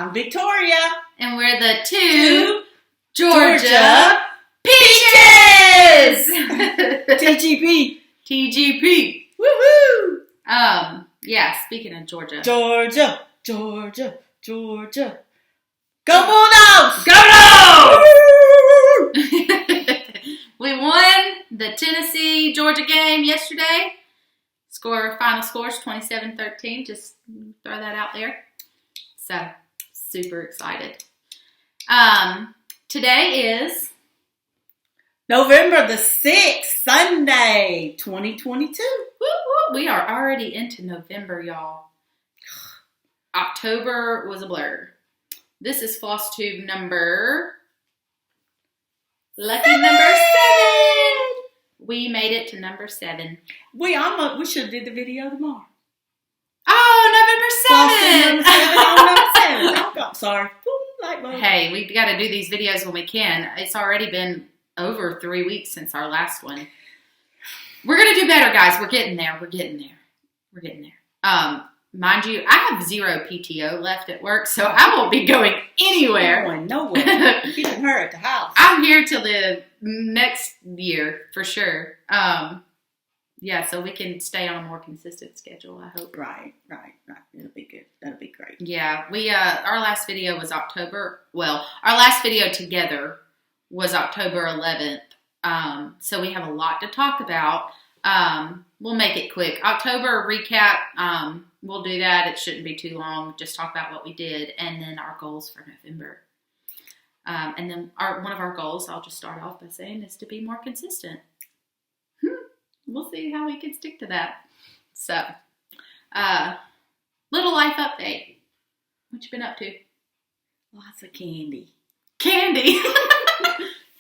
I'm Victoria. And we're the two Georgia Peaches! TGP. TGP. Woohoo! Yeah, speaking of Georgia. Georgia. Go Bulldogs! Go Dogs! We won the Tennessee-Georgia game yesterday. Final score is 27-13. Just throw that out there. So, super excited. Today is November the 6th, Sunday, 2022. woo, we are already into November, y'all. October was a blur. This is FlossTube lucky number 7. We made it to number 7. We should have did the video tomorrow. Oh, November 7! I'm sorry. Hey, we got to do these videos when we can. It's already been over 3 weeks since our last one. We're going to do better, guys. We're getting there. Mind you, I have 0 PTO left at work, so I won't be going anywhere. Going nowhere. Keeping her at the house. I'm here till the next year, for sure. Yeah, so we can stay on a more consistent schedule, I hope. Right. It'll be good. That'll be great. Yeah, our last video was our last video together was October 11th. So we have a lot to talk about. We'll make it quick. October recap, we'll do that. It shouldn't be too long. Just talk about what we did and then our goals for November. And then one of our goals, I'll just start off by saying, is to be more consistent. We'll see how we can stick to that. So, little life update. What you been up to? Lots of candy. Candy.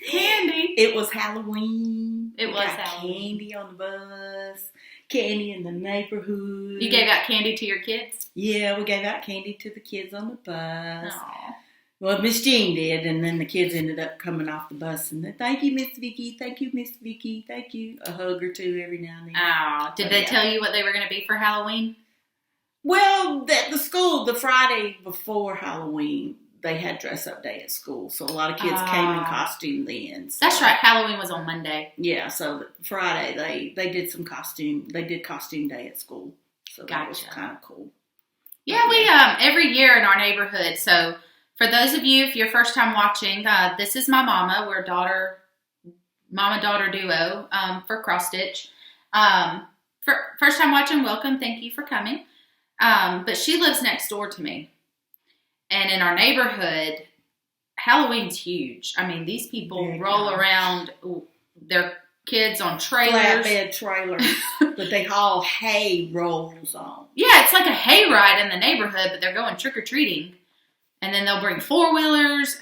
It was Halloween. It was Halloween. Candy on the bus. Candy in the neighborhood. You gave out candy to your kids? Yeah, we gave out candy to the kids on the bus. Aww. Well, Miss Jean did, and then the kids ended up coming off the bus and thank you, Miss Vicky. Thank you, Miss Vicky. Thank you. A hug or two every now and then. Oh, did they tell you what they were going to be for Halloween? Well, at the school, the Friday before Halloween, they had dress-up day at school, so a lot of kids came in costume then. So. That's right. Halloween was on Monday. Yeah, so Friday they did some costume. They did costume day at school, so that was kind of cool. Yeah, we every year in our neighborhood. So for those of you, if you're first time watching, this is my mama. We're mama-daughter duo for cross stitch. For first time watching, welcome. Thank you for coming. But she lives next door to me. And in our neighborhood, Halloween's huge. I mean, these people roll around their kids on trailers. Flatbed trailers that they haul hay rolls on. Yeah, it's like a hay ride in the neighborhood, but they're going trick-or-treating. And then they'll bring four-wheelers.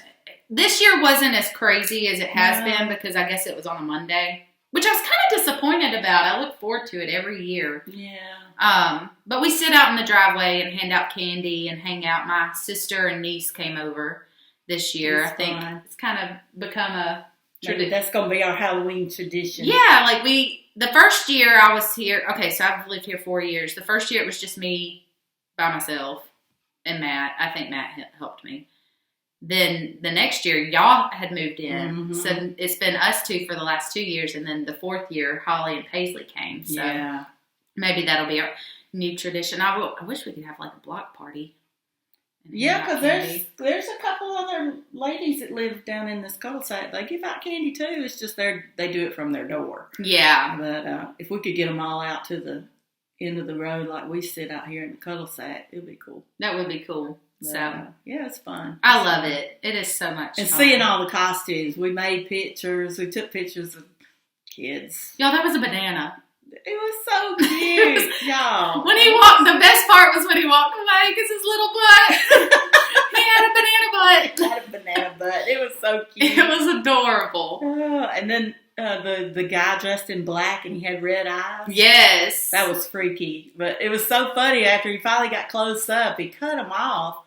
This year wasn't as crazy as it has been because I guess it was on a Monday, which I was kind of disappointed about. I look forward to it every year. Yeah. But we sit out in the driveway and hand out candy and hang out. My sister and niece came over this year. I think it's kind of become a tradition. That's going to be our Halloween tradition. Yeah, like the first year I was here. Okay, so I've lived here 4 years. The first year it was just me by myself and Matt. I think Matt helped me. Then the next year, y'all had moved in. Mm-hmm. So it's been us two for the last 2 years. And then the 4th year, Holly and Paisley came. So maybe that'll be our new tradition. I wish we could have like a block party. Yeah, because there's a couple other ladies that live down in this cul-de-sac. They give out candy too. It's just they do it from their door. Yeah. But if we could get them all out to the end of the road like we sit out here in the cul-de-sac, it would be cool. That would be cool. So yeah, it's fun. I love it. It is so much fun. And seeing all the costumes. We made pictures. We took pictures of kids. Y'all, that was a banana. It was so cute, y'all. When he walked, the best part was when he walked away because his little butt. He had a banana butt. He had a banana butt. It was so cute. It was adorable. And then the guy dressed in black and he had red eyes. Yes. That was freaky. But it was so funny after he finally got close up, he cut them off.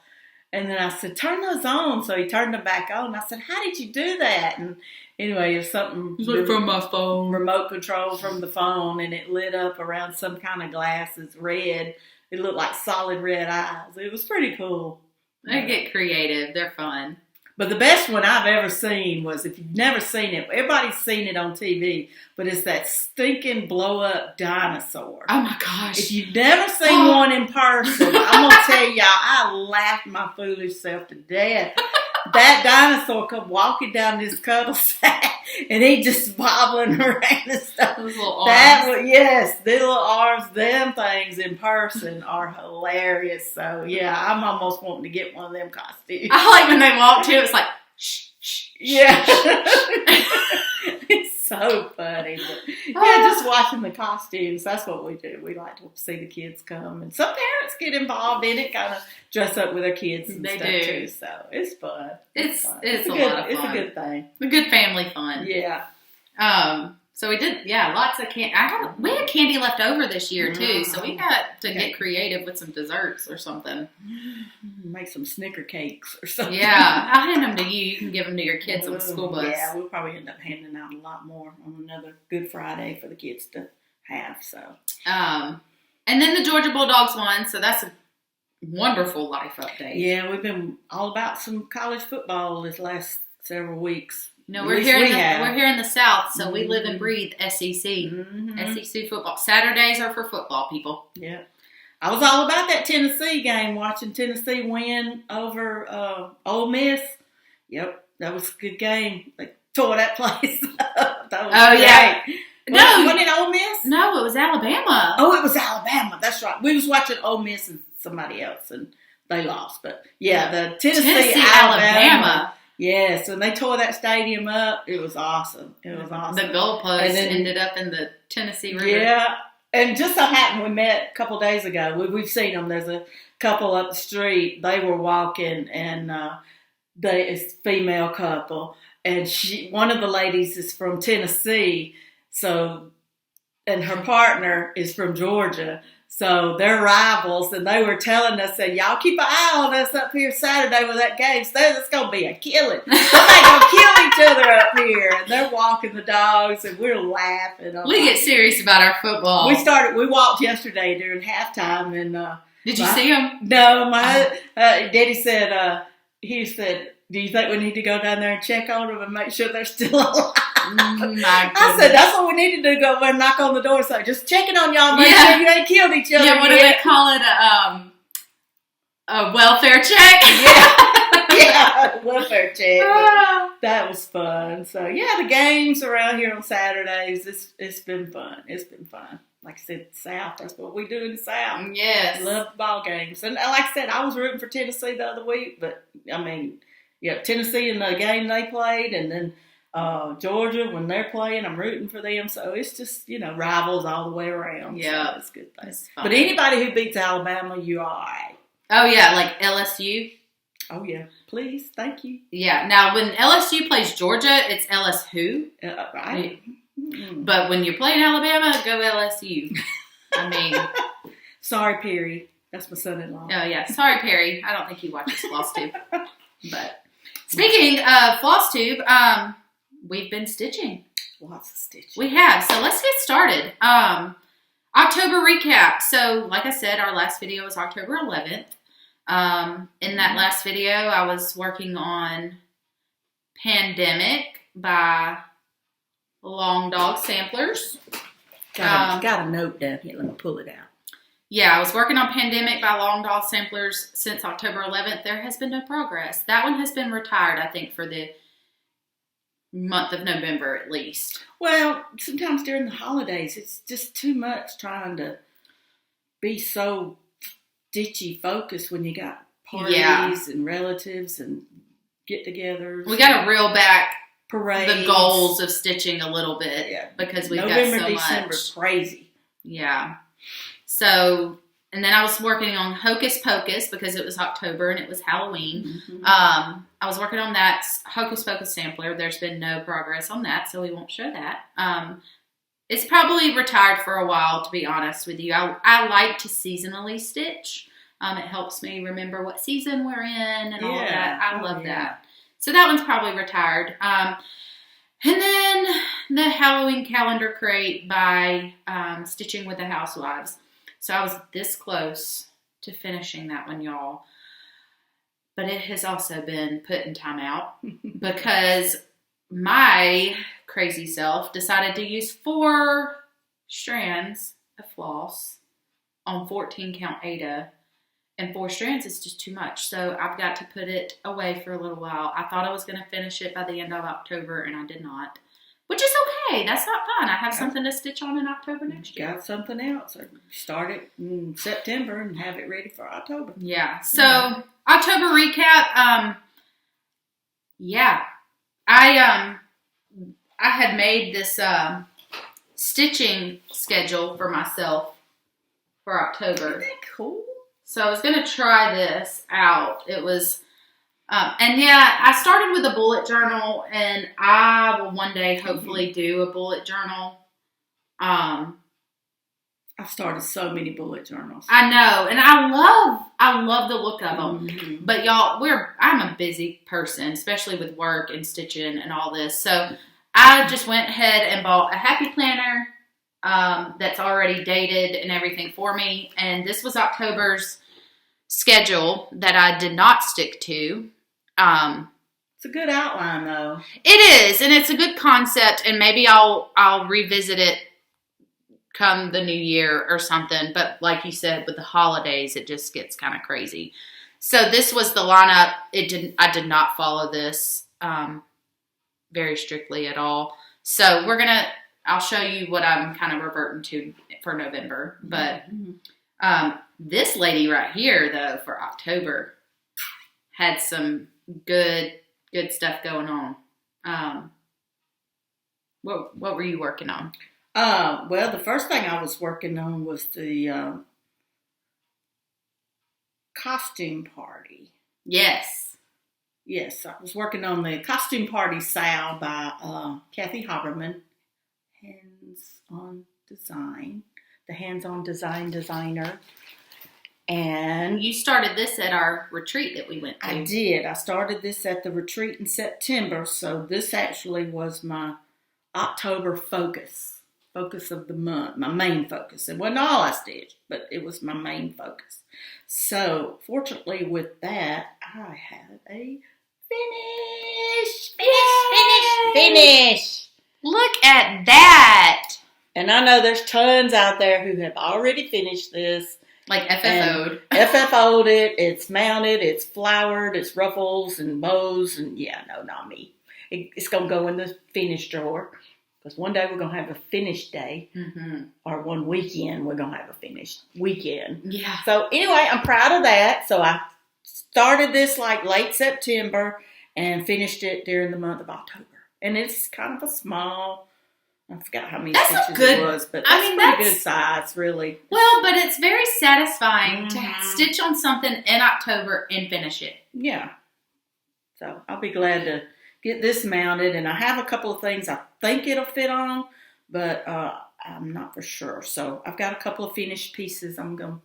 And then I said, turn those on. So he turned them back on. I said, how did you do that? And anyway, it was something from my phone. Remote control from the phone. And it lit up around some kind of glasses, red. It looked like solid red eyes. It was pretty cool. They get creative. They're fun. But the best one I've ever seen was, if you've never seen it, everybody's seen it on TV, but it's that stinking blow-up dinosaur. Oh, my gosh. If you've never seen one in person, I'm going to tell y'all, I laughed my foolish self to death. That dinosaur come walking down this cuddle sack, and he just wobbling around and stuff. Those little arms. Yes, the little arms, them things in person are hilarious. So, yeah, I'm almost wanting to get one of them costumes. I like when they walk, too. It's like, shh, shh. Yeah. It's so funny. But, yeah, just watching the costumes, that's what we do. We like to see the kids come. And some parents get involved in it, kind of dress up with their kids and stuff too. So it's fun. It's fun. It's a lot of fun. It's a good thing. A good family fun. Yeah. So we did, lots of candy. We had candy left over this year too, so we got to get creative with some desserts or something. Make some Snicker cakes or something. Yeah, I'll hand them to you. You can give them to your kids on the school bus. Yeah, we'll probably end up handing out a lot more on another Good Friday for the kids to have. So. And then the Georgia Bulldogs won, so that's a wonderful life update. Yeah, we've been all about some college football this last several weeks. No, we're here in the South, so we live and breathe SEC. SEC football. Saturdays are for football, people. Yeah. I was all about that Tennessee game, watching Tennessee win over Ole Miss. Yep, that was a good game. They tore that place up. That was great. Yeah. No. Wasn't it Ole Miss? No, it was Alabama. Oh, it was Alabama. That's right. We was watching Ole Miss and somebody else, and they lost. But, yeah, the Tennessee Alabama. Yes, when they tore that stadium up, it was awesome. It was awesome. The goalpost ended up in the Tennessee River. Yeah, and just so happened we met a couple days ago. We've seen them. There's a couple up the street. They were walking, and it's a female couple, and one of the ladies is from Tennessee, and her partner is from Georgia. So they're rivals, and they were telling us that y'all keep an eye on us up here Saturday with that game. So it's going to be a killing. Somebody's going to kill each other up here. And they're walking the dogs, and we're laughing. We get serious about our football. We walked yesterday during halftime. And did you see them? No. My Daddy said, do you think we need to go down there and check on them and make sure they're still alive? I said, that's what we need to do, go over and knock on the door. So just checking on y'all, make sure you ain't killed each other. Yeah, what do they call it? A welfare check? Yeah, welfare check. That was fun. So, yeah, the games around here on Saturdays, it's been fun. It's been fun. Like I said, South, that's what we do in the South. Yes. Love ball games. And like I said, I was rooting for Tennessee the other week, but, Tennessee in the game they played, and then Georgia, when they're playing, I'm rooting for them. So it's just, rivals all the way around. Yeah. So it's a good thing. But anybody who beats Alabama, you're all right. Oh, yeah, like LSU. Oh, yeah. Please. Thank you. Yeah. Now, when LSU plays Georgia, it's LS who? Right. But when you're playing Alabama, go LSU. Sorry, Perry. That's my son-in-law. Oh, yeah. Sorry, Perry. I don't think he watches FlossTube. But speaking of FlossTube, we've been stitching. Lots of stitching. We have. So let's get started. October recap. So like I said, our last video was October 11th. In that last video, I was working on Pandemic by Long Dog Samplers. Got a note down here. Let me pull it out. Yeah, I was working on Pandemic by Long Dog Samplers since October 11th. There has been no progress. That one has been retired, I think, for the month of November at least. Well, sometimes during the holidays, it's just too much trying to be so ditchy focused when you got parties and relatives and get-togethers. We got to reel back parades. The goals of stitching a little bit because we've November, got so December, much. Crazy. Yeah. So, and then I was working on Hocus Pocus because it was October and it was Halloween. Mm-hmm. I was working on that Hocus Pocus sampler. There's been no progress on that, so we won't show that. It's probably retired for a while, to be honest with you. I like to seasonally stitch. It helps me remember what season we're in and all of that. I love that. So that one's probably retired. And then the Halloween calendar crate by Stitching with the Housewives. So I was this close to finishing that one, y'all. but it has also been put in timeout because my crazy self decided to use 4 strands of floss on 14 count Ada, and 4 strands is just too much. So I've got to put it away for a little while. I thought I was going to finish it by the end of October, and I did not, which is okay. That's not fun. I have something to stitch on in October next year. Got something else. Or start it in September and have it ready for October. Yeah. So October recap. I had made this stitching schedule for myself for October. Isn't that cool? So I was going to try this out. It was, I started with a bullet journal, and I will one day hopefully do a bullet journal. I've started so many bullet journals. I know, and I love the look of them. Mm-hmm. But y'all, I'm a busy person, especially with work and stitching and all this. So I just went ahead and bought a happy planner that's already dated and everything for me. And this was October's schedule that I did not stick to. It's a good outline, though. It is, and it's a good concept, and maybe I'll revisit it come the new year or something. But like you said, with the holidays, it just gets kind of crazy. So this was the lineup. I did not follow this very strictly at all. So I'll show you what I'm kind of reverting to for November. But this lady right here, though, for October, had some good stuff going on. What were you working on? Well, the first thing I was working on was the costume party. Yes. Yes, I was working on the costume party Sal by Kathy Haberman. Hands-on design. The hands-on design designer. And you started this at our retreat that we went to. I did. I started this at the retreat in September, so this actually was my October focus of the month, my main focus. It wasn't all I stitched, but it was my main focus. So, fortunately with that, I had a finish. Look at that. And I know there's tons out there who have already finished this. Like FFO'd. FFO'd it, it's mounted, it's flowered, it's ruffles and bows, and not me. It's going to go in the finish drawer. Because one day we're going to have a finish day, or one weekend we're going to have a finished weekend. Yeah. So anyway, I'm proud of that. So I started this like late September and finished it during the month of October. And it's kind of a small, I forgot how many stitches it was, but that's pretty good size, really. Well, but it's very satisfying to stitch on something in October and finish it. Yeah. So I'll be glad to get this mounted, and I have a couple of things I think it'll fit on, but I'm not for sure. So I've got a couple of finished pieces I'm going to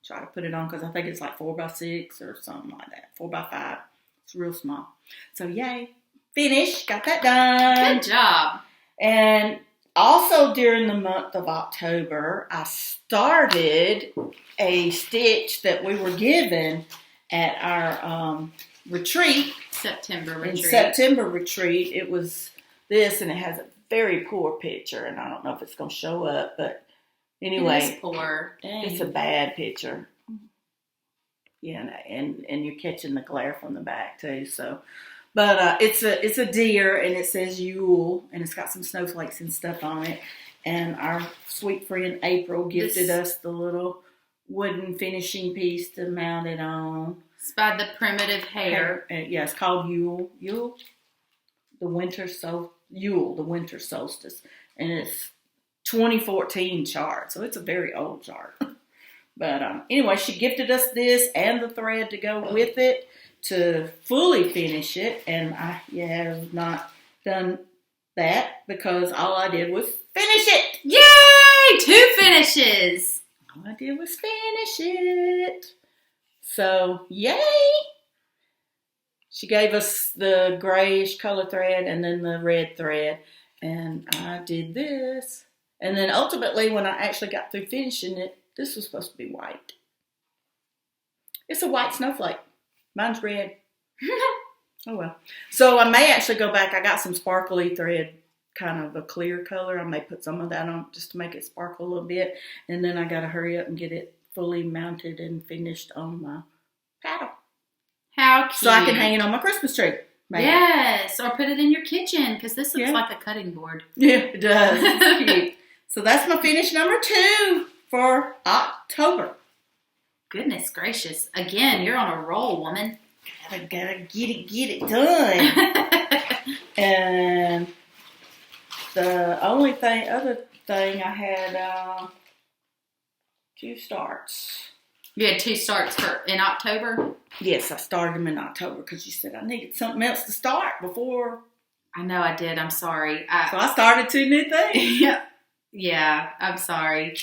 try to put it on, because I think it's like 4x6 or something like that, 4x5. It's real small. So yay, finished, got that done. Good job. And also during the month of October, I started a stitch that we were given at our retreat. September retreat. It was this, and it has a very poor picture, and I don't know if it's going to show up, but anyway. It is poor. Dang. It's a bad picture. Yeah, and you're catching the glare from the back too, so. But it's a deer, and it says Yule, and it's got some snowflakes and stuff on it. And our sweet friend April gifted us the little wooden finishing piece to mount it on. It's by the Primitive Hair. Yeah, it's called Yule. The winter solstice. And it's 2014 chart, so it's a very old chart. But anyway, she gifted us this and the thread to go with it to fully finish it. And I have not done that because all I did was finish it. Yay! 2 finishes. All I did was finish it. So, yay! She gave us the grayish color thread and then the red thread. And I did this. And then ultimately, when I actually got through finishing it, this was supposed to be white. It's a white snowflake Mine's red. Oh, well. So I may actually go back. I got some sparkly thread, kind of a clear color. I may put some of that on just to make it sparkle a little bit. And then I got to hurry up and get it fully mounted and finished on my paddle. How cute. So I can hang it on my Christmas tree. Maybe. Yes, or put it in your kitchen because this looks like a cutting board. Yeah, it does. It's cute. So that's my finish number 2 for October. Goodness gracious. Again, you're on a roll, woman. Gotta get it done. And the only other thing I had 2 starts. You had 2 starts in October? Yes, I started them in October because you said I needed something else to start before. I know I did. I'm sorry. So I started 2 new things. Yeah, I'm sorry.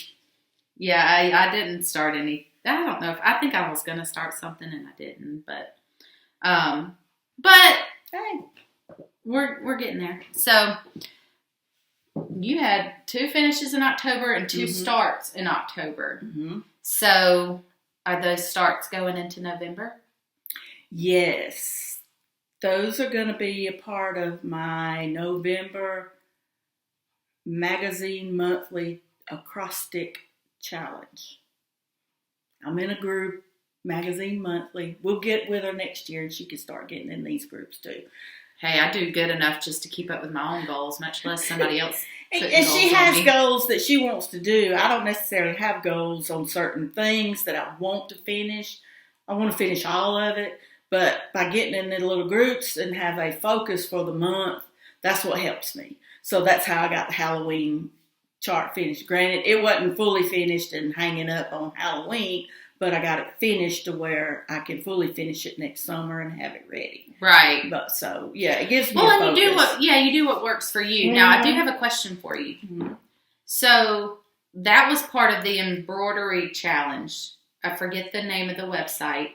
Yeah, I didn't start any. I don't know. I think I was going to start something and I didn't. But Hey. we're getting there. So you had 2 finishes in October and 2 starts in October. Mm-hmm. So are those starts going into November? Yes. Those are going to be a part of my November magazine monthly acrostic challenge. I'm in a group, magazine monthly. We'll get with her next year and she can start getting in these groups too. Hey, I do good enough just to keep up with my own goals, much less somebody else. And she has goals that she wants to do. I don't necessarily have goals on certain things that I want to finish. I want to finish all of it. But by getting in the little groups and have a focus for the month, that's what helps me. So that's how I got the Halloween chart finished. Granted, it wasn't fully finished and hanging up on Halloween, but I got it finished to where I can fully finish it next summer and have it ready. Right. But so, yeah, it gives me a focus. And you do what works for you. Now, I do have a question for you. Mm-hmm. So that was part of the embroidery challenge. I forget the name of the website.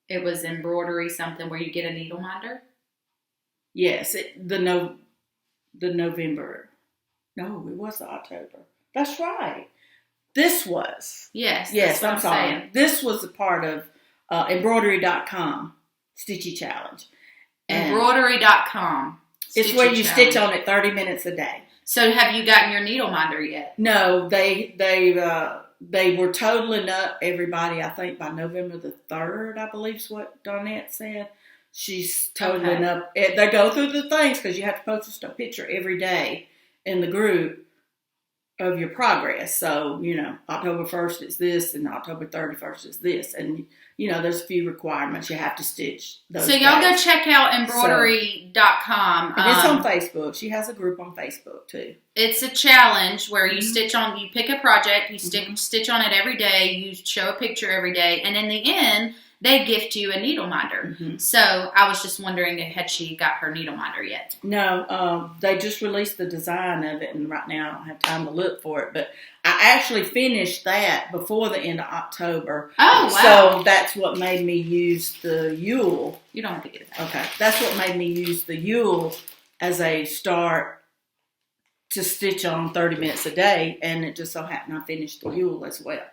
It was embroidery something where you get a needle minder. Yes, the November. No, it was October. That's right. This was. Yes, I'm sorry. Saying. This was a part of embroidery.com Stitchy Challenge. Embroidery.com. It's where you stitch on it 30 minutes a day. So have you gotten your needle minder yet? No, they were totaling up everybody, I think, by November the 3rd, I believe is what Donette said. She's totaling up. They go through the things because you have to post a picture every day in the group of your progress. So, October 1st is this and October 31st is this. And, there's a few requirements you have to stitch those So y'all days. go check out embroidery.com. And it's on Facebook. She has a group on Facebook too. It's a challenge where you stitch on, you pick a project, you stitch on it every day, you show a picture every day, and in the end, they gift you a needle minder. Mm-hmm. So I was just wondering, had she got her needle minder yet? No, they just released the design of it, and right now I don't have time to look for it. But I actually finished that before the end of October. Oh, wow. So that's what made me use the Yule. You don't have to get that. Okay. That's what made me use the Yule as a start to stitch on 30 minutes a day, and it just so happened I finished the Yule as well.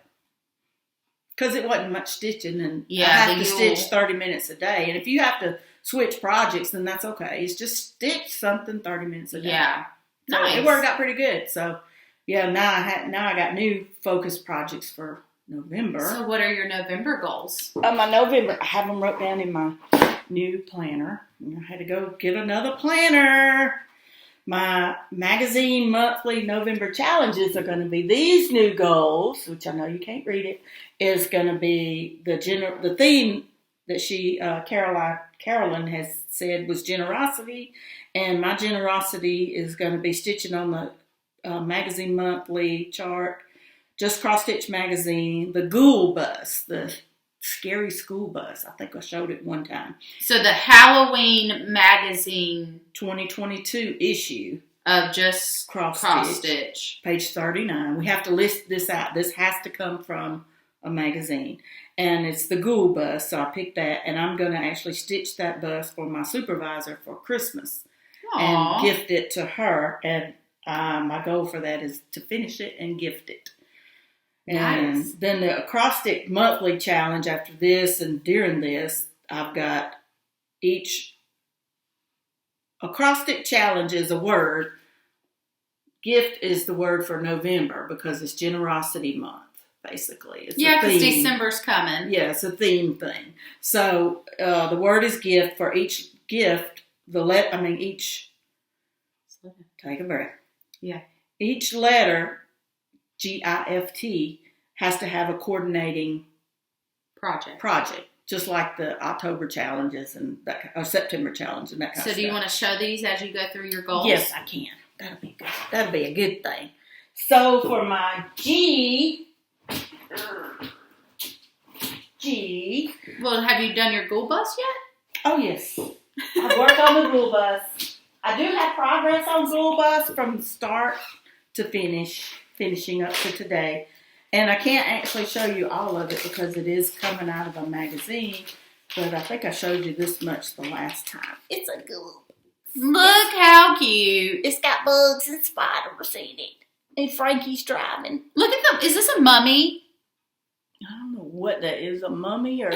Because it wasn't much stitching, and I have to stitch 30 minutes a day. And if you have to switch projects, then that's okay. It's just stitch something 30 minutes a day. Yeah, so nice. It worked out pretty good. So, yeah, now I got new focus projects for November. So, what are your November goals? My November, I have them wrote down in my new planner. I had to go get another planner. My magazine monthly November challenges are going to be these new goals, which I know you can't read it, is going to be the theme that Carolyn has said was generosity. And my generosity is going to be stitching on the magazine monthly chart, Just Cross Stitch Magazine, the Ghoul Bus, the scary school bus. I think I showed it one time. So the Halloween magazine 2022 issue of Just Cross Stitch, page 39. We have to list this out. This has to come from a magazine, and it's the Ghoul Bus. So I picked that, and I'm going to actually stitch that bus for my supervisor for Christmas. Aww. And gift it to her. And my goal for that is to finish it and gift it. And then the acrostic monthly challenge after this and during this, I've got each acrostic challenge is a word. Gift is the word for November because it's generosity month, basically. It's because December's coming. Yeah, it's a theme thing. So the word is gift. For each gift, each, take a breath. Yeah. Each letter, GIFT, has to have a coordinating project. Just like the October challenges and or September challenge and that kind of stuff. So do you want to show these as you go through your goals? Yes, I can. That'll be good. That'll be a good thing. So for my G. Well, have you done your goal bus yet? Oh, yes. I've worked on the goal bus. I do have progress on goal bus from start to finishing up to today. And I can't actually show you all of it because it is coming out of a magazine. But I think I showed you this much the last time. It's a goal. Look how cute. It's got bugs and spiders in it. And Frankie's driving. Look at them. Is this a mummy? I don't know what that is. A mummy or...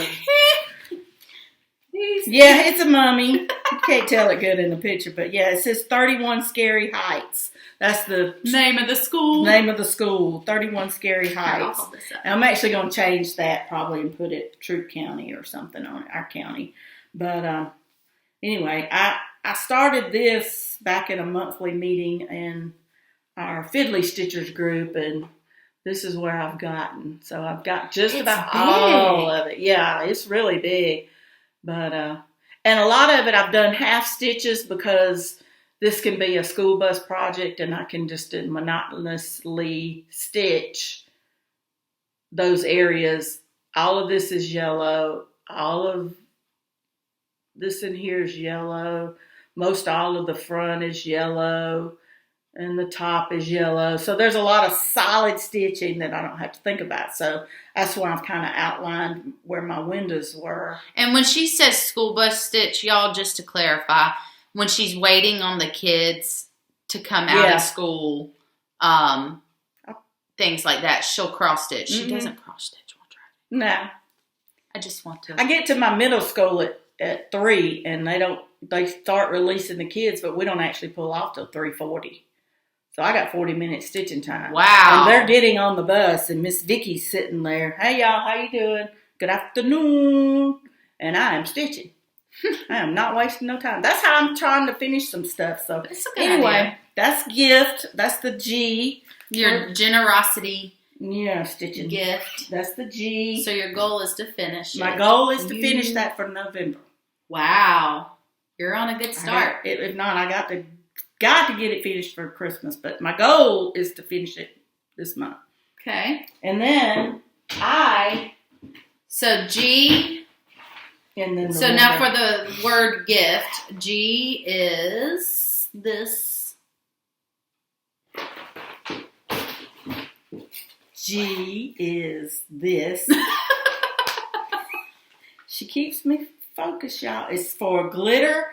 Yeah, it's a mummy. You can't tell it good in the picture. But yeah, it says 31 Scary Heights. That's the name of the school. 31 Scary Heights. I'll hold this up. And I'm actually going to change that probably and put it Troop County or something on our county. But anyway, I started this back in a monthly meeting in our Fiddly Stitchers group, and this is where I've gotten. So I've got just about all of it. Yeah, it's really big. But and a lot of it I've done half stitches because this can be a school bus project and I can just monotonously stitch those areas. All of this is yellow. All of this in here is yellow. Most all of the front is yellow. And the top is yellow. So there's a lot of solid stitching that I don't have to think about. So that's why I've kind of outlined where my windows were. And when she says school bus stitch, y'all, just to clarify, when she's waiting on the kids to come out of school, things like that, she'll cross stitch. She doesn't cross stitch while driving. No. I just want to. I get to my middle school at 3 and they start releasing the kids, but we don't actually pull off till 3:40. So I got 40 minutes stitching time. Wow. And they're getting on the bus and Miss Vicky's sitting there. Hey y'all, how you doing? Good afternoon. And I am stitching. I am not wasting no time. That's how I'm trying to finish some stuff. So anyway, that's gift. That's the G. Your generosity. Yeah, stitching. Gift. That's the G. So your goal is to finish My goal is to finish that for November. Wow. You're on a good start. If not, I got to get it finished for Christmas, but my goal is to finish it this month. Okay. And then So G. And then so now for the word gift, G is this. G is this. She keeps me focused, y'all. It's for Glitter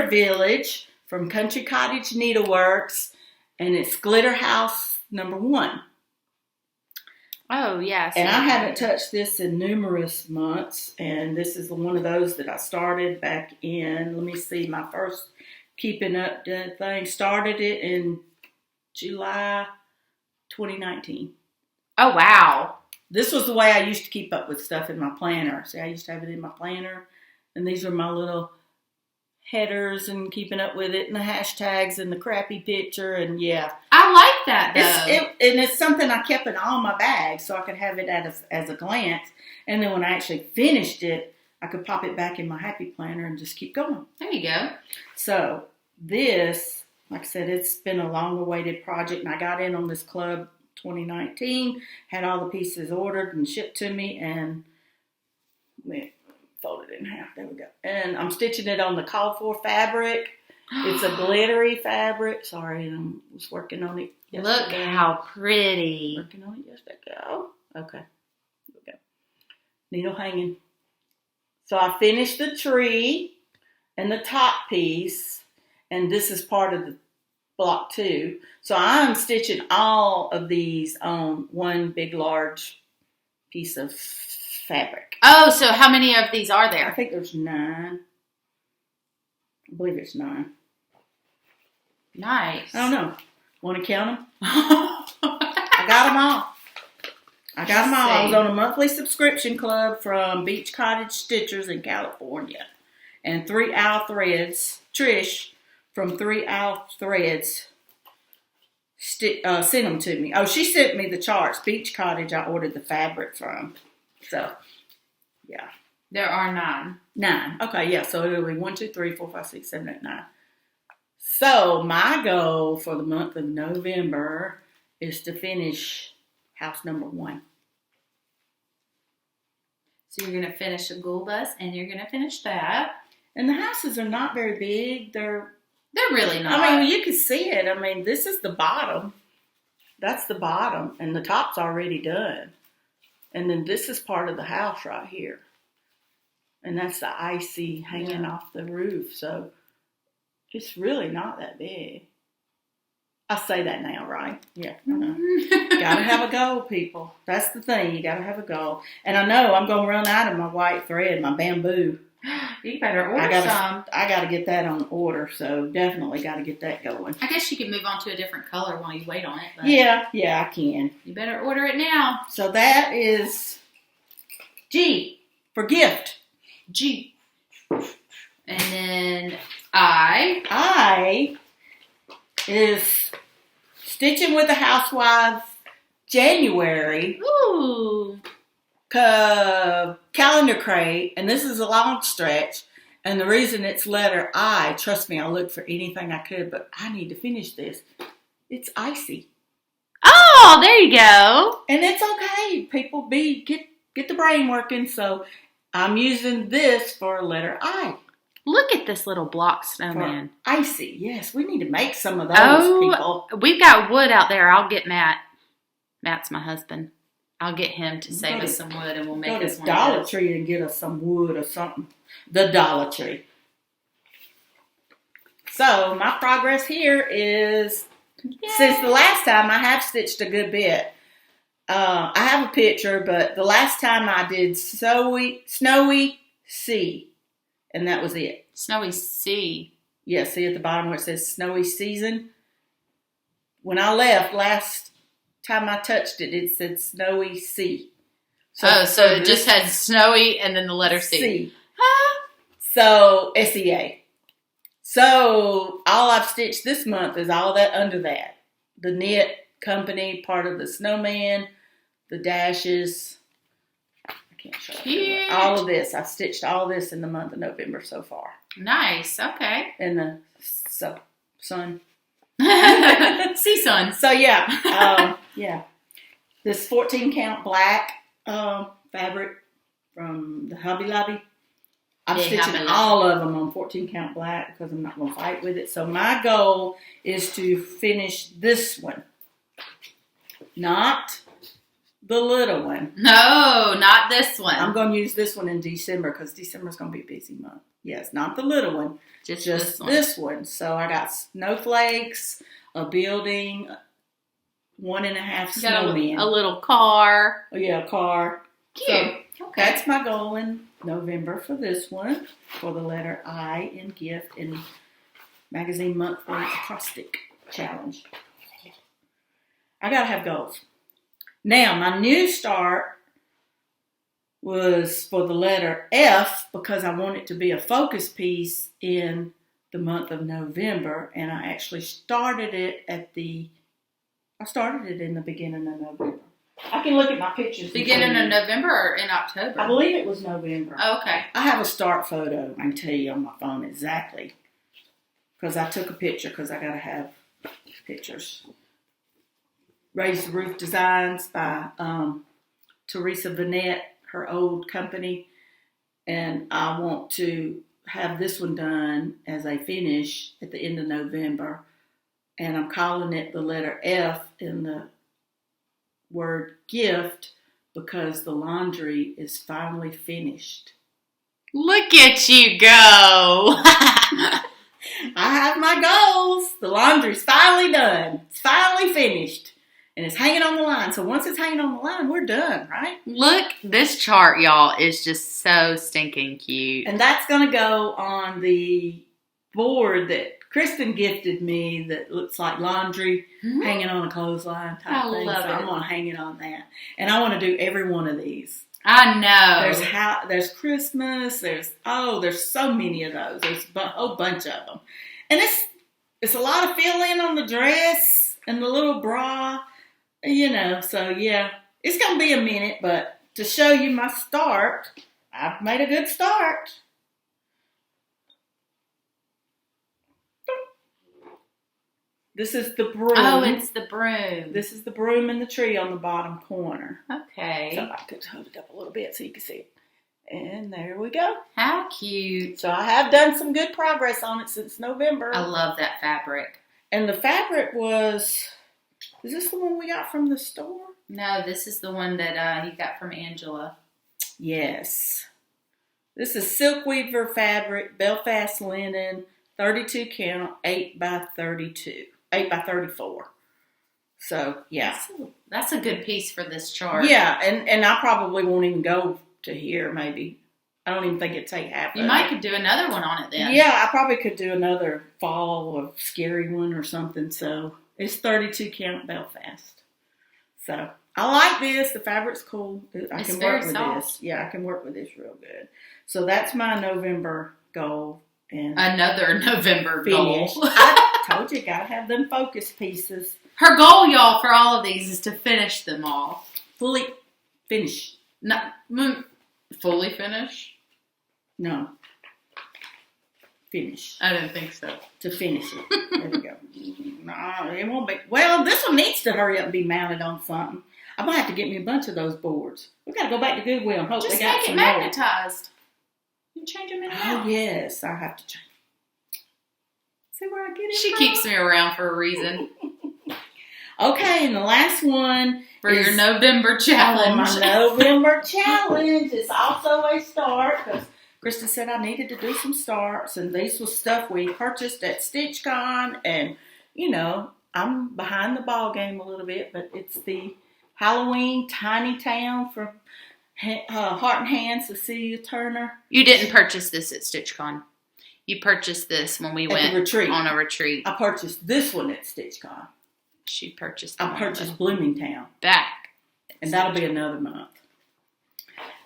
Village from Country Cottage Needleworks, and it's Glitter House #1. Oh, yes. And I haven't touched this in numerous months, and this is one of those that I started back in, let me see, my first keeping up thing, started it in July 2019. Oh, wow. This was the way I used to keep up with stuff in my planner. See, I used to have it in my planner, and these are my little headers and keeping up with it and the hashtags and the crappy picture, and yeah. I like that, though. And it's something I kept in all my bags so I could have it as a glance, and then when I actually finished it, I could pop it back in my happy planner and just keep going. There you go. So this, like I said, it's been a long-awaited project, and I got in on this club 2019, had all the pieces ordered and shipped to me, and fold it in half. There we go. And I'm stitching it on the called for fabric. It's a glittery fabric. Sorry, I was working on it yesterday. Look how pretty. Working on it yesterday. Oh, okay. Here we go. Needle hanging. So I finished the tree and the top piece, and this is part of the block 2. So I'm stitching all of these on one big large piece of fabric. Oh, so how many of these are I there? think there's 9. I believe it's 9. Nice. I don't know. Want to count them? I got them all. I was on a monthly subscription club from Beach Cottage Stitchers in California. And 3 Owl Threads, Trish from 3 Owl Threads sent them to me. Oh, she sent me the charts. Beach Cottage I ordered the fabric from. So, yeah. There are 9. 9. Okay, yeah. So it'll be 1, 2, 3, 4, 5, 6, 7, 8, 9. So my goal for the month of November is to finish house number 1. So you're going to finish a Ghoul Bus, and you're going to finish that. And the houses are not very big. They're really not. I mean, you can see it. I mean, this is the bottom. That's the bottom, and the top's already done. And then this is part of the house right here. And that's the icy hanging off the roof. So it's really not that big. I say that now, right? Yeah. Gotta have a goal, people. That's the thing. You gotta have a goal. And I know I'm gonna run out of my white thread, my bamboo. You better order some. I gotta get that on order, so definitely gotta get that going. I guess you could move on to a different color while you wait on it. But yeah, I can. You better order it now. So that is G for gift. G. And then I is Stitching with the Housewives January. Ooh. Calendar crate, and this is a long stretch. And the reason it's letter I, trust me, I looked for anything I could, but I need to finish this. It's icy. Oh, there you go. And it's okay. People get the brain working. So I'm using this for letter I. Look at this little block snowman. For icy. Yes, we need to make some of those, people. We've got wood out there. I'll get Matt. Matt's my husband. I'll get him to save us some wood, and we'll make us one. Go to Dollar Tree and get us some wood or something. The Dollar Tree. So my progress here is, since the last time I have stitched a good bit. I have a picture, but the last time I did Snowy Sea, and that was it. Snowy Sea. Yeah, see at the bottom where it says Snowy Season? When I left last time I touched it, it said Snowy Sea. So it just had Snowy and then the letter C. So SEA. So all I've stitched this month is all that under that. The knit company, part of the snowman, the dashes. I can't show you. All of this. I've stitched all this in the month of November so far. Nice. Okay. And the sun. Sea sun. So yeah. This 14 count black fabric from the Hobby Lobby. I'm stitching all of them on 14 count black because I'm not going to fight with it. So my goal is to finish this one. Not the little one. No, not this one. I'm going to use this one in December because December is going to be a busy month. Yes, not the little one. Just this one. So I got snowflakes, a building, 1.5 snowmen. A little car. Oh, yeah, a car. Cute. So that's my goal in November for this one, for the letter I in gift in Magazine Monthly Acrostic Challenge. I got to have goals. Now, my new start was for the letter F because I want it to be a focus piece in the month of November, and I actually started it in the beginning of November. I can look at my pictures. Beginning of November or in October? I believe it was November. Oh, okay. I have a start photo. I can tell you on my phone exactly. Because I took a picture because I got to have pictures. Raised the Roof Designs by Teresa Vanette, her old company. And I want to have this one done as a finish at the end of November. And I'm calling it the letter F in the word gift because the laundry is finally finished. Look at you go. I have my goals. The laundry's finally done. It's finally finished. and it's hanging on the line. So once it's hanging on the line, we're done, right? Look, this chart, y'all, is just so stinking cute. And that's going to go on the board that Kristen gifted me that looks like laundry hanging on a clothesline type thing. Love so it. I'm going to hang it on that. And I want to do every one of these. I know. There's Christmas. There's so many of those. There's a whole bunch of them. And it's a lot of fill-in on the dress and the little bra, so yeah. It's going to be a minute, but to show you my start, I've made a good start. This is the broom. Oh, it's the broom. This is the broom and the tree on the bottom corner. Okay. So I could hold it up a little bit so you can see it. And there we go. How cute. So I have done some good progress on it since November. I love that fabric. And the fabric is this the one we got from the store? No, this is the one that he got from Angela. Yes. This is silk weaver fabric, Belfast linen, 32 count, 8 by 32. 8 by 34. So, yeah. That's a good piece for this chart. Yeah, and I probably won't even go to here, maybe. I don't even think it'd take half of it. You might could do another one on it then. Yeah, I probably could do another fall or scary one or something. So, it's 32 count Belfast. So, I like this. The fabric's cool. I can work with this. Yeah, I can work with this real good. So, that's my November goal. And another November goal. I told you, gotta have them focus pieces. Her goal, y'all, for all of these is to finish them all. Fully finish. Fully finish? No. Finish. I didn't think so. To finish it. There we go. No, it won't be. Well, this one needs to hurry up and be mounted on something. I'm gonna have to get me a bunch of those boards. We gotta go back to Goodwill and hope just they got some make it more. magnetized. You change them in and out. Oh yes, I have to change. See where I get it She from? keeps me around for a reason. Okay, and the last one for your November challenge. My November challenge is also a start because Kristis said I needed to do some starts, and these was stuff we purchased at StitchCon, and I'm behind the ball game a little bit, but it's the Halloween Tiny Town from Heart and Hand, Cecilia Turner. You didn't purchase this at StitchCon. You purchased this when we went on a retreat. I purchased this one at StitchCon. She purchased I purchased Bloomingtown. Back. And that'll be another month.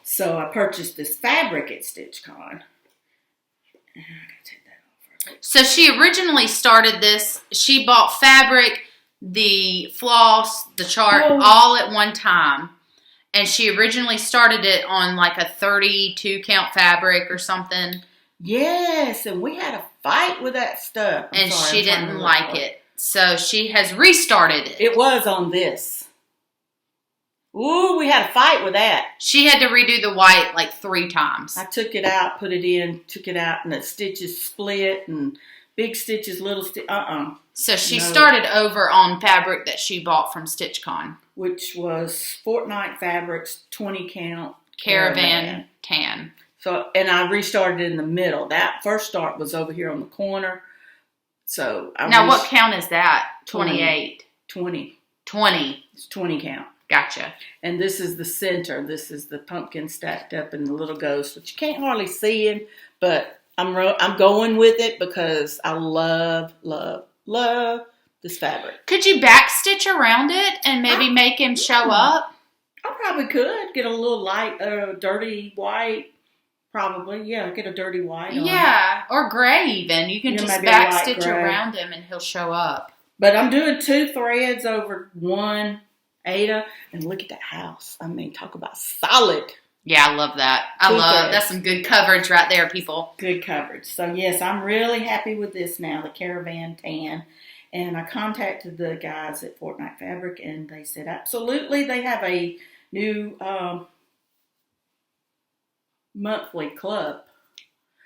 So I purchased this fabric at StitchCon. I gotta take that off. So she originally started this. She bought fabric, the floss, the chart, all at one time. And she originally started it on like a 32 count fabric or something. Yes, and we had a fight with that stuff. She didn't like it. So she has restarted it. It was on this. Ooh, we had a fight with that. She had to redo the white like 3 times. I took it out, put it in, took it out, and the stitches split, and big stitches, little stitches. So she started over on fabric that she bought from StitchCon. Which was Fortnite Fabrics, 20 count. Caravan tan. So, and I restarted in the middle. That first start was over here on the corner. So now what count is that? 28. 20. 20. It's 20 count. Gotcha. And this is the center. This is the pumpkin stacked up and the little ghost, which you can't hardly see him, but I'm going with it because I love, love, love this fabric. Could you backstitch around it and maybe make him show up? I probably could get a little light, dirty white. Probably, yeah. Get a dirty white. Yeah, or gray even. You can just backstitch around him and he'll show up. But I'm doing 2 threads over 1 Ada, and look at that house. I mean, talk about solid. Yeah, I love that. That's some good coverage right there, people. Good coverage. So yes, I'm really happy with this now, the Caravan Tan. And I contacted the guys at Fortnite Fabric, and they said absolutely. They have a new monthly club.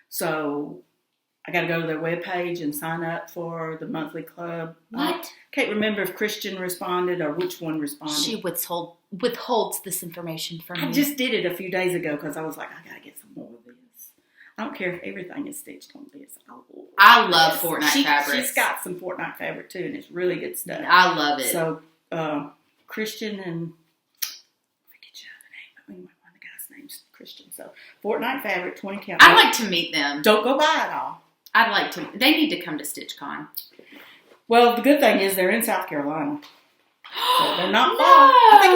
So I got to go to their webpage and sign up for the monthly club. What? Can't remember if Christian responded or which one responded. She withholds this information from me. I just did it a few days ago because I was like, I got to get some more of this. I don't care if everything is stitched on this. I love Fortnite fabrics. She's got some Fortnite fabric too, and it's really good stuff. I love it. So Christian and I forget the name. One of the guys' name's Christian. So Fortnite Fabric, 20 count. I'd like to meet them. Don't go buy it all. I'd like to. They need to come to StitchCon. Well, the good thing is they're in South Carolina. So they're not far. I think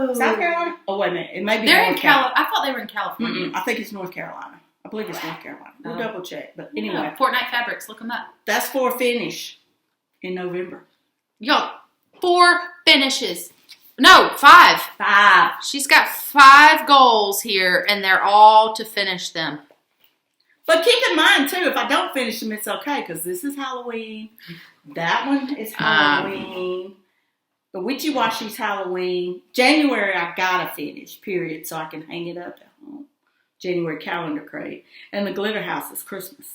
it's South Carolina. Oh, wait a minute. It may be They're North in California. I thought they were in California. I think it's North Carolina. I believe it's North Carolina. We'll double check. But anyway. Fortnite Fabrics. Look them up. That's for a finish in November. Yo, 4 finishes. No, 5. 5. She's got 5 goals here, and they're all to finish them. But keep in mind, too, if I don't finish them, it's okay, because this is Halloween. That one is Halloween. The Witchy Washy's Halloween. January, I gotta finish, period, so I can hang it up at home. January calendar crate. And the Glitter House is Christmas.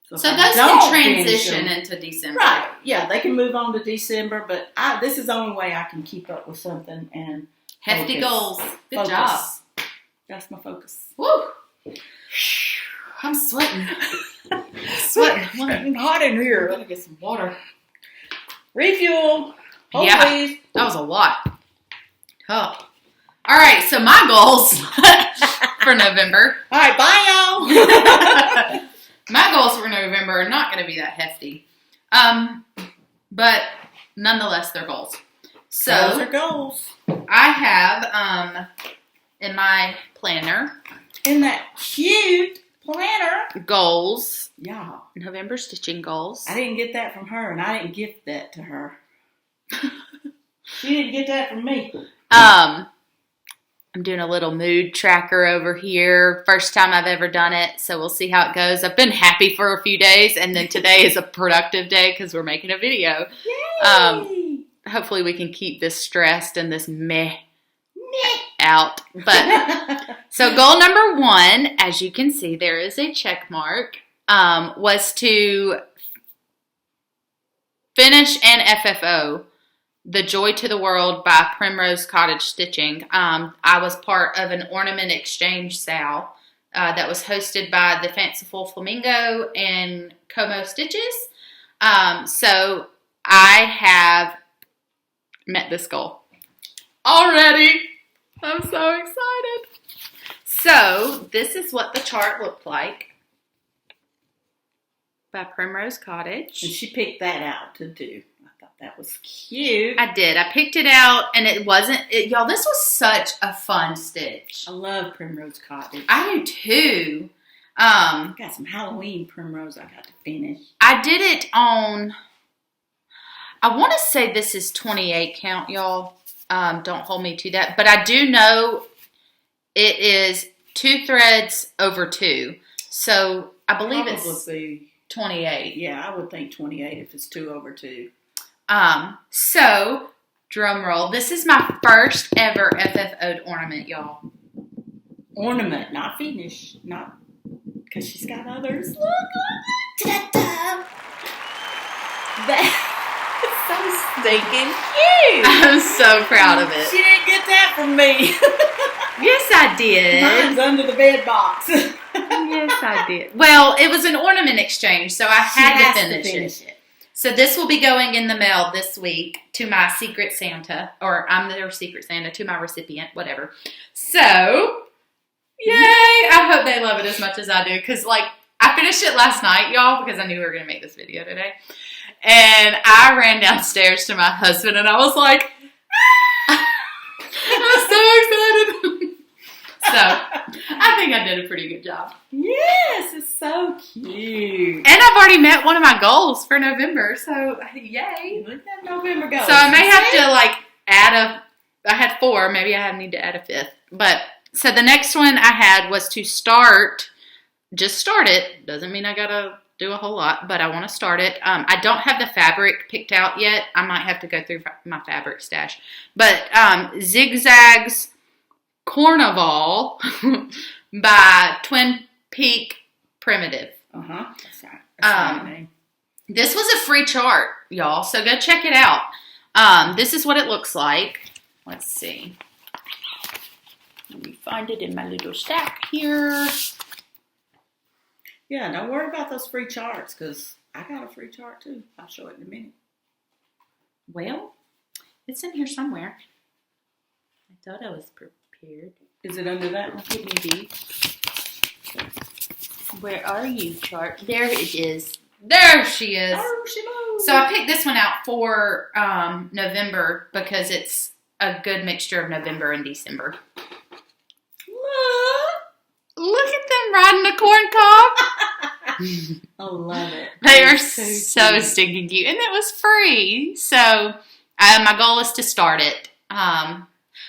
So those can transition into December. Right. Yeah, they can move on to December, but this is the only way I can keep up with something and hefty focus. Goals. Good job. That's my focus. Woo! I'm sweating. Sweating hot in here. I'm gonna get some water. Refuel. Hold yeah, please. That was a lot. Oh. All right, so my goals for November. All right, bye, y'all. My goals for November are not going to be that hefty. But nonetheless, they're goals. So those are goals. I have in my planner. In that cute planner. Goals. Yeah. November stitching goals. I didn't get that from her, and I didn't gift that to her. She didn't get that from me. I'm doing a little mood tracker over here. First time I've ever done it, so we'll see how it goes. I've been happy for a few days, and then today is a productive day because we're making a video. Yay! Hopefully we can keep this stressed and this meh out. But so goal number 1, as you can see, there is a check mark, was to finish an FFO. The Joy to the World by Primrose Cottage Stitching. I was part of an ornament exchange sale that was hosted by the Fanciful Flamingo and Como Stitches. So I have met this goal already. I'm so excited. So this is what the chart looked like by Primrose Cottage. And she picked that out to do. That was cute. I did. I picked it out, and it wasn't... y'all, this was such a fun stitch. I love Primrose Cottage. I do, too. Got some Halloween Primrose I got to finish. I did it on... I want to say this is 28 count, y'all. Don't hold me to that. But I do know it is 2 threads over 2. So, I believe it's 28. Yeah, I would think 28 if it's 2 over 2. So, drum roll. This is my first ever FFO'd ornament, y'all. Ornament, not finish. Not, because she's got others. Look. Ta-da! That is so stinking cute. I'm so proud of it. She didn't get that from me. Yes, I did. Mine's under the bed box. Yes, I did. Well, it was an ornament exchange, so I had to finish it. So this will be going in the mail this week to my Secret Santa, or I'm their Secret Santa, to my recipient, whatever. So, yay! I hope they love it as much as I do, because, like, I finished it last night, y'all, because I knew we were going to make this video today. And I ran downstairs to my husband, and I was like, I'm so excited. So, I think I did a pretty good job. Yes, it's so cute. And I've already met one of my goals for November, so yay. Look at November goals. So I may have to, like, I had 4, maybe I need to add a 5th. But, so the next one I had was to just start it. Doesn't mean I gotta do a whole lot, but I want to start it. I don't have the fabric picked out yet. I might have to go through my fabric stash. But, Zigzag's Carnival by Twin Peak Primitive. That's right. Name. This was a free chart, y'all, so go check it out. This is what it looks like. Let's see. Let me find it in my little stack here. Yeah, don't worry about those free charts, because I got a free chart too. I'll show it in a minute. Well, It's in here somewhere. I thought I was prepared. Is it under that one? It may be. Where are you, chart? There it is. There she is. Oh, she knows. So I picked this one out for November because it's a good mixture of November and December. Look at them riding the corn cob. I love it. They are so stinking cute. And it was free. So my goal is to start it.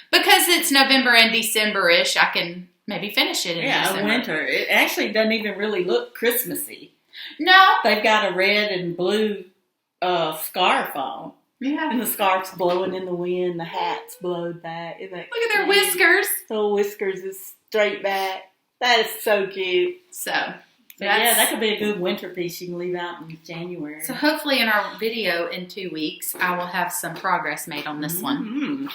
Because it's November and December-ish, I can maybe finish it in December. Winter. It actually doesn't even really look Christmassy. No. They've got a red and blue scarf on. Yeah. And the scarf's blowing in the wind. The hat's blowed back. Look at their whiskers. The whiskers is straight back. That is so cute. So yeah, that could be a good winter piece you can leave out in January. So hopefully in our video in 2 weeks, I will have some progress made on this one.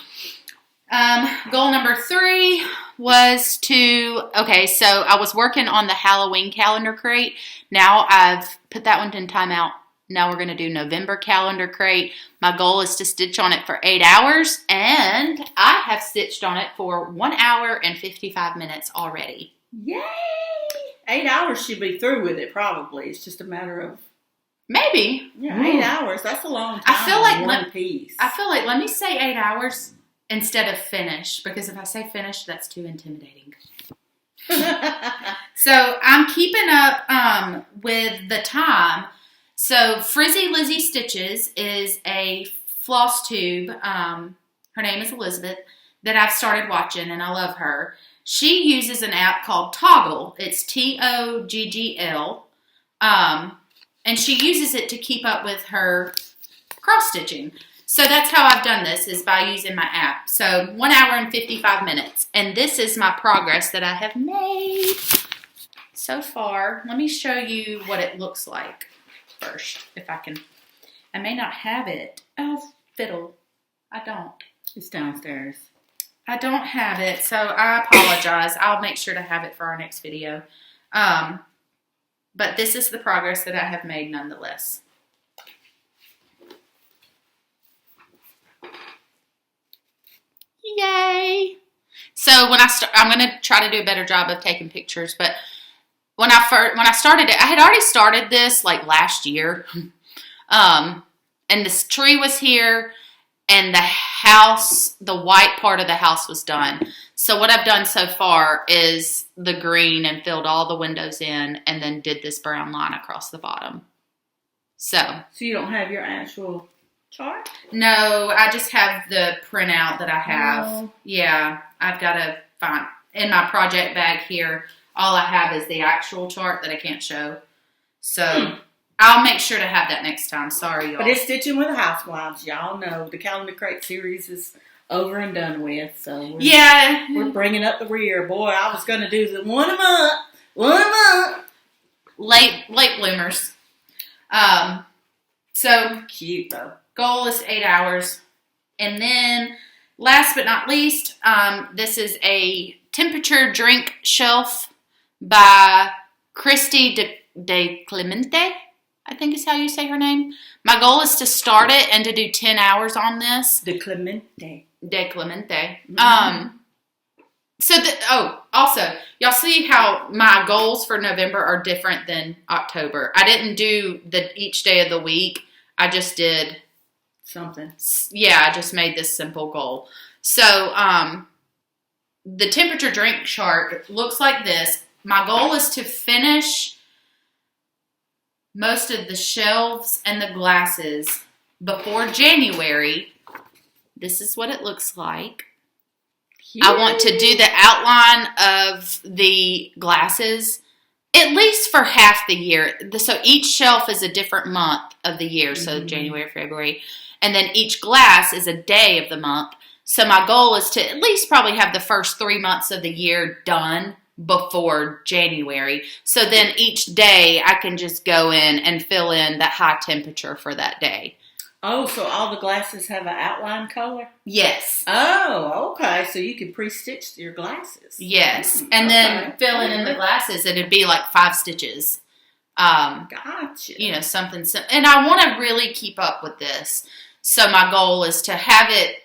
Goal number 3 was okay, so I was working on the Halloween calendar crate. Now I've put that one in timeout. Now we're going to do November calendar crate. My goal is to stitch on it for 8 hours, and I have stitched on it for 1 hour and 55 minutes already. Yay! 8 hours should be through with it, probably. It's just a matter of... Maybe. Yeah, 8 hours. That's a long time. I feel like one piece. I feel like, let me say 8 hours instead of finish, because if I say finish, that's too intimidating. So I'm keeping up with the time. So Frizzy Lizzie Stitches is a FlossTube. Her name is Elizabeth, that I've started watching, and I love her. She uses an app called Toggle. It's Toggl. And she uses it to keep up with her cross stitching. So that's how I've done this, is by using my app. So 1 hour and 55 minutes. And this is my progress that I have made so far. Let me show you what it looks like first, if I can. I may not have it. Oh, fiddle. I don't. It's downstairs. I don't have it, so I apologize. I'll make sure to have it for our next video. But this is the progress that I have made nonetheless. Yay! So when I'm going to try to do a better job of taking pictures, but when I started it, I had already started this like last year. And this tree was here, and the house, the white part of the house was done. So what I've done so far is the green and filled all the windows in, and then did this brown line across the bottom. So you don't have your actual chart? No, I just have the printout that I have. Oh. Yeah, I've got to find, in my project bag here, all I have is the actual chart that I can't show. So I'll make sure to have that next time. Sorry, y'all. But it's Stitching with the Housewives. Y'all know the Calendar Crate series is over and done with. So we're bringing up the rear. Boy, I was going to do the one a month. Late bloomers. So cute though. Goal is 8 hours. And then last but not least, this is a temperature drink shelf by Kristis de Clemente, I think is how you say her name. My goal is to start it and to do 10 hours on this. De Clemente. Mm-hmm. Also, y'all see how my goals for November are different than October. I didn't do each day of the week. I just did something. Yeah, I just made this simple goal. So, the temperature drink chart looks like this. My goal is to finish most of the shelves and the glasses before January. This is what it looks like. Yay. I want to do the outline of the glasses at least for half the year. So each shelf is a different month of the year. Mm-hmm. So January, February. And then each glass is a day of the month. So my goal is to at least probably have the first 3 months of the year done before January. So then each day I can just go in and fill in that high temperature for that day. Oh, so all the glasses have an outline color? Yes. Oh, okay. So you can pre-stitch your glasses. Yes. And then filling in the glasses, it'd be like 5 stitches. Gotcha. You know, something. And I want to really keep up with this. So my goal is to have it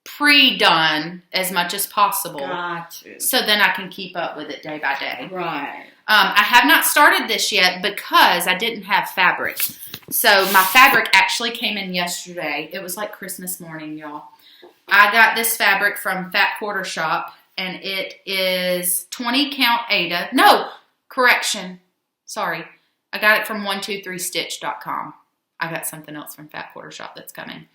pre-done as much as possible. Gotcha. So then I can keep up with it day by day. Right. I have not started this yet because I didn't have fabric. So my fabric actually came in yesterday. It was like Christmas morning, y'all. I got this fabric from Fat Quarter Shop, and it is 20 count Ada. No, correction. Sorry. I got it from 123stitch.com. I got something else from Fat Quarter Shop that's coming.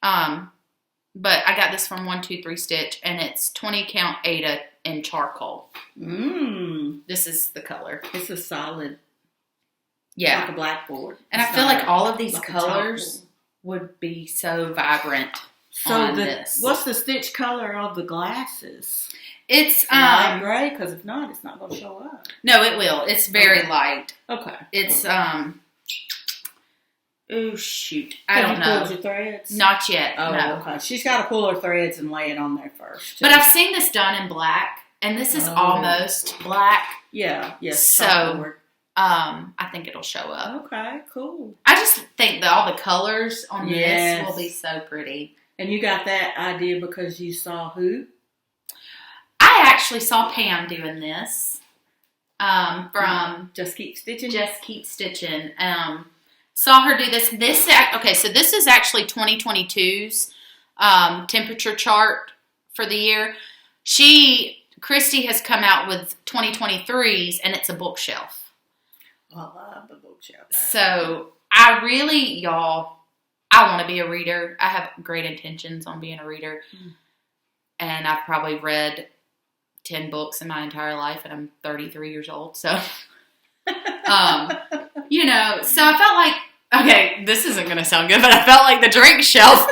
But I got this from 123 Stitch, and it's 20 count Ada in charcoal. This is the color. It's a solid. Yeah. Like a blackboard. And I feel like all of these colors would be so vibrant on this. What's the stitch color of the glasses? It's light gray, because if not, it's not going to show up. No, it will. It's very light. Okay. It's oh shoot, I don't know. Have you pulled your threads? Not yet. Oh, no. Okay. She's got to pull her threads and lay it on there first. But I've seen this done in black, and this is almost black. Yeah. Yes. So I think it'll show up. Okay. Cool. I just think that all the colors on this will be so pretty. And you got that idea because you saw who? I actually saw Pam doing this from Just Keep Stitching. Just Keep Stitching. Saw her do this. Okay, so this is actually 2022's temperature chart for the year. Kristis has come out with 2023's, and it's a bookshelf. I love the bookshelf. So I really, y'all, I want to be a reader. I have great intentions on being a reader. And I've probably read 10 books in my entire life, and I'm 33 years old. So, you know, so I felt like, okay, this isn't going to sound good, but I felt like the drink shelf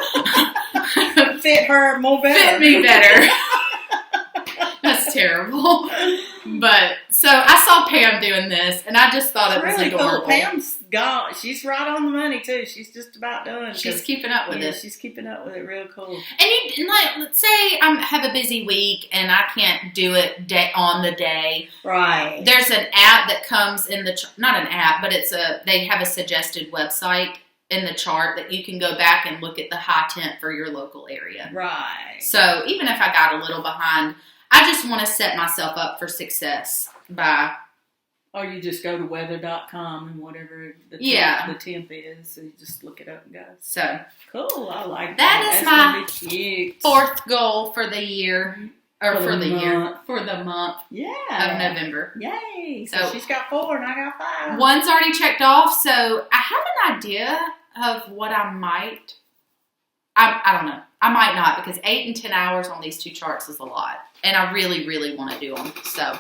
fit her more better. Fit me better. That's terrible. But, so I saw Pam doing this, and I just thought it was really adorable. Cool. She's right on the money, too. She's just about done. She's keeping up with it. She's keeping up with it real cool. And let's say I have a busy week, and I can't do it on the day. Right. There's an app that comes in not an app, but they have a suggested website in the chart that you can go back and look at the high temp for your local area. Right. So even if I got a little behind, I just want to set myself up for success by... Or you just go to weather.com and whatever the temp is. So you just look it up and go. So cool. I like that. That's my fourth goal for the year. Or for the month. Yeah. Of November. Yay. So she's got 4 and I got 5. One's already checked off. So I have an idea of what I might. I don't know. I might not, because 8 and 10 hours on these 2 charts is a lot. And I really, really want to do them. So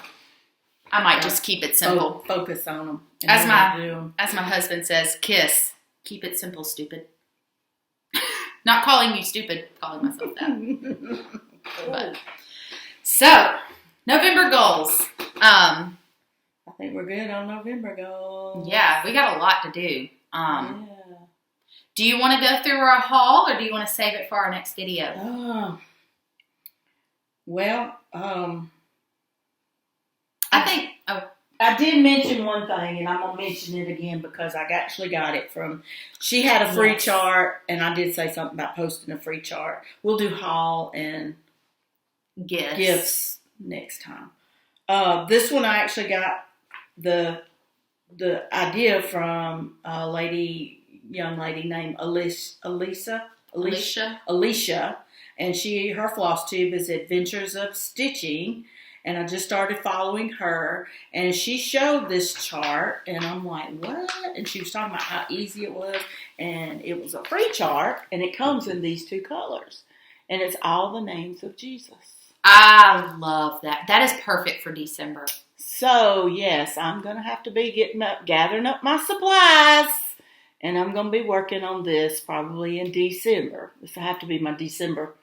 I might just keep it simple. Focus on them. As my husband says, KISS. Keep it simple, stupid. Not calling you stupid, calling myself that. But, so, November goals. I think we're good on November goals. Yeah, we got a lot to do. Do you want to go through our haul, or do you want to save it for our next video? Well, I did mention one thing, and I'm going to mention it again because I actually got it from, she had a free chart, and I did say something about posting a free chart. We'll do haul and gifts next time. This one I actually got the idea from a young lady named Alicia, and her FlossTube is Adventures of Stitching. And I just started following her, and she showed this chart, and I'm like, what? And she was talking about how easy it was, and it was a free chart, and it comes in these 2 colors, and it's all the names of Jesus. I love that. That is perfect for December. So, yes, I'm going to have to be gathering up my supplies, and I'm going to be working on this probably in December. This will have to be my December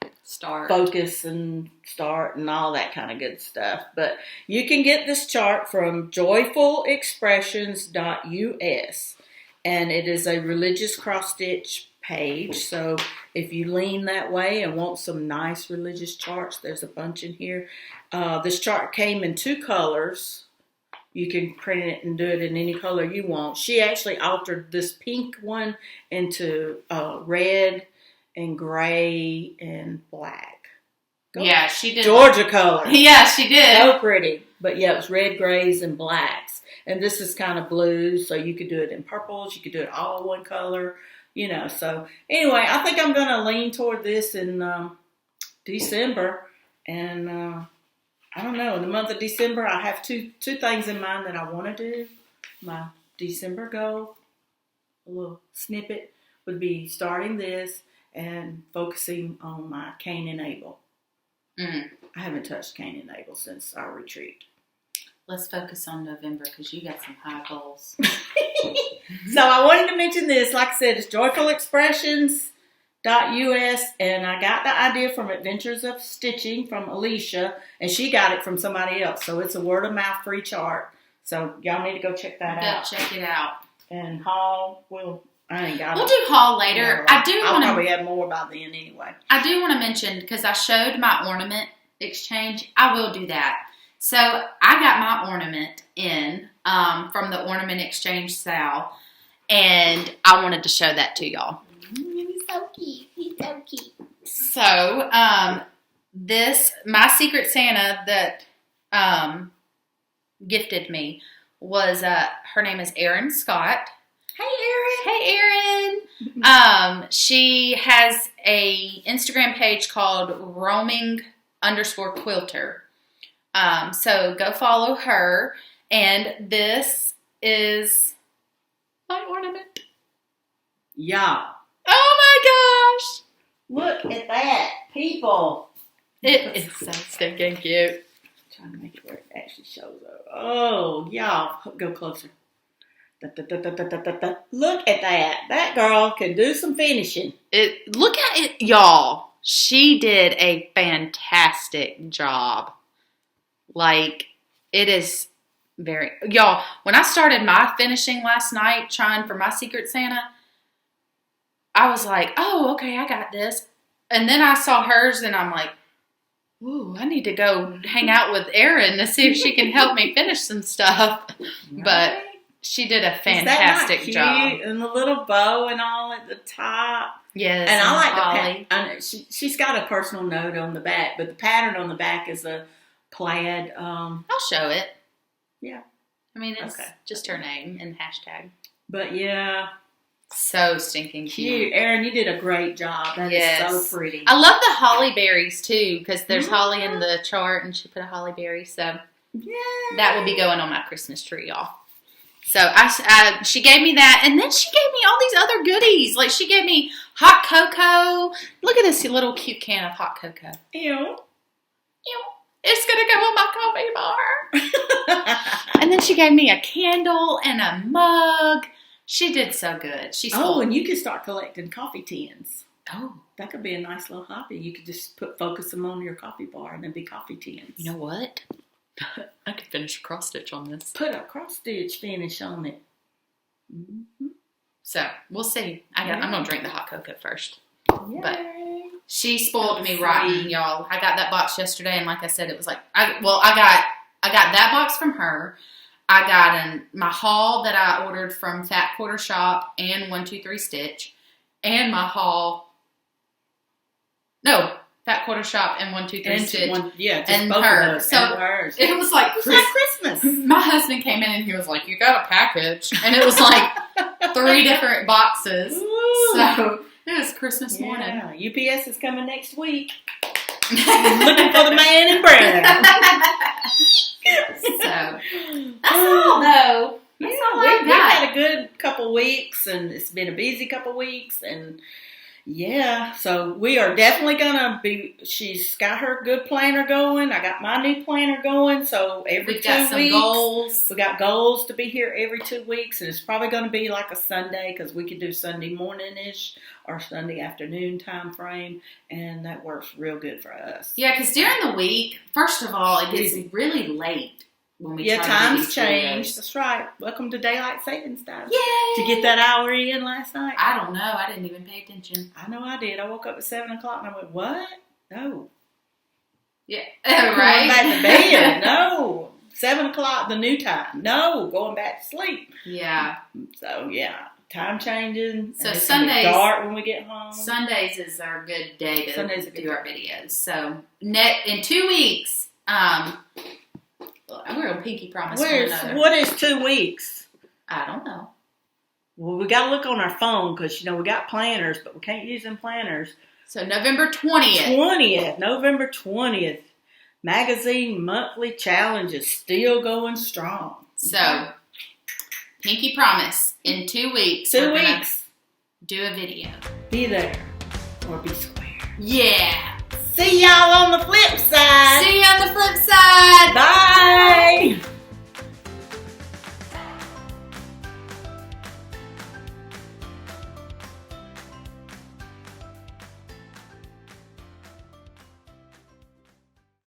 focus and start and all that kind of good stuff. But you can get this chart from joyfulexpressions.us, and it is a religious cross stitch page. So if you lean that way and want some nice religious charts, there's a bunch in here. This chart came in 2 colors. You can print it and do it in any color you want. She actually altered this pink one into red and gray and black. Yeah, she did. Georgia color. Yeah, she did. So pretty. But yeah, it was red, grays, and blacks. And this is kind of blue, so you could do it in purples. You could do it all one color, So anyway, I think I'm going to lean toward this in December. And I don't know. In the month of December, I have two things in mind that I want to do. My December goal, a little snippet, would be starting this and focusing on my Cain and Abel. Mm. I haven't touched Cain and Abel since our retreat. Let's focus on November because you got some high goals. So I wanted to mention this. Like I said, it's joyfulexpressions.us, and I got the idea from Adventures of Stitching from Alicia, and she got it from somebody else. So it's a word of mouth free chart. So y'all need to go check that out. Check it out. And haul, I ain't got it. We'll do haul later. I'll probably have more by then anyway. I do want to mention, because I showed my ornament exchange, I will do that. So I got my ornament in from the ornament exchange sale, and I wanted to show that to y'all. He's so cute. He's so cute. So my Secret Santa that gifted me was her name is Erin Scott. Hey Erin. She has a Instagram page called roaming_quilter. So go follow her. And this is my ornament. Yeah. Oh my gosh. Look at that. People. It is so stinking cute. I'm trying to make it where it actually shows up. Oh, y'all. Go closer. Look at that. That girl can do some finishing. Look at it, y'all. She did a fantastic job. Like, it is very... Y'all, when I started my finishing last night, trying for my Secret Santa, I was like, oh, okay, I got this. And then I saw hers, and I'm like, ooh, I need to go hang out with Erin to see if she can help me finish some stuff. Right. But she did a fantastic job. And the little bow and all at the top. Yes. And I like she's got a personal note on the back, but the pattern on the back is a plaid. I'll show it. Yeah. I mean, it's just her name and hashtag. But yeah. So stinking cute. Erin, you did a great job. That is so pretty. I love the holly berries too, because there's holly in the chart and she put a holly berry. So that will be going on my Christmas tree, y'all. So she gave me that, and then she gave me all these other goodies. Like she gave me hot cocoa. Look at this little cute can of hot cocoa. Ew. Ew. It's going to go on my coffee bar. And then she gave me a candle and a mug. She did so good. And you could start collecting coffee tins. Oh. That could be a nice little hobby. You could just focus them on your coffee bar and then be coffee tins. You know what? I could finish a cross stitch on this. Put a cross stitch finish on it. Mm-hmm. So, we'll see. I'm going to drink the hot cocoa first. Yay. But she spoiled me rotten, y'all. I got that box yesterday, and like I said, it was like, I got that box from her. I got my haul that I ordered from Fat Quarter Shop and 123 Stitch, and my haul. No, Fat Quarter Shop and 123 Stitch. And her. So hers. It was like Christmas. My husband came in and he was like, "You got a package," and it was like 3 different boxes. Ooh. So it was Christmas morning. UPS is coming next week. Looking for the man in brown. So that's all though. We've had a good couple weeks, and it's been a busy couple weeks, and so we are definitely gonna be. She's got her good planner going. I got my new planner going. So every 2 weeks, goals. We got goals to be here every 2 weeks, and it's probably going to be like a Sunday because we could do Sunday morning-ish or Sunday afternoon time frame, and that works real good for us. Yeah, because during the week, first of all, it gets really late. When we times change. That's right. Welcome to daylight savings time. Yay! Did you get that hour in last night? I don't know. I didn't even pay attention. I know I did. I woke up at 7 o'clock and I went, what? No. Yeah. Right? Going back to bed. No. 7 o'clock, the new time. No. Going back to sleep. Yeah. So, yeah. time changing. So it's Sundays dark when we get home. Sundays is our good day to Sundays are do our videos. So in 2 weeks, we're gonna pinky promise one another. What is 2 weeks? I don't know. Well, we got to look on our phone because, we got planners, but we can't use them planners. So November 20th. November 20th. Magazine monthly challenge is still going strong. So, pinky promise, in 2 weeks. 2 weeks. Do a video. Be there or be square. Yeah. See y'all on the flip side.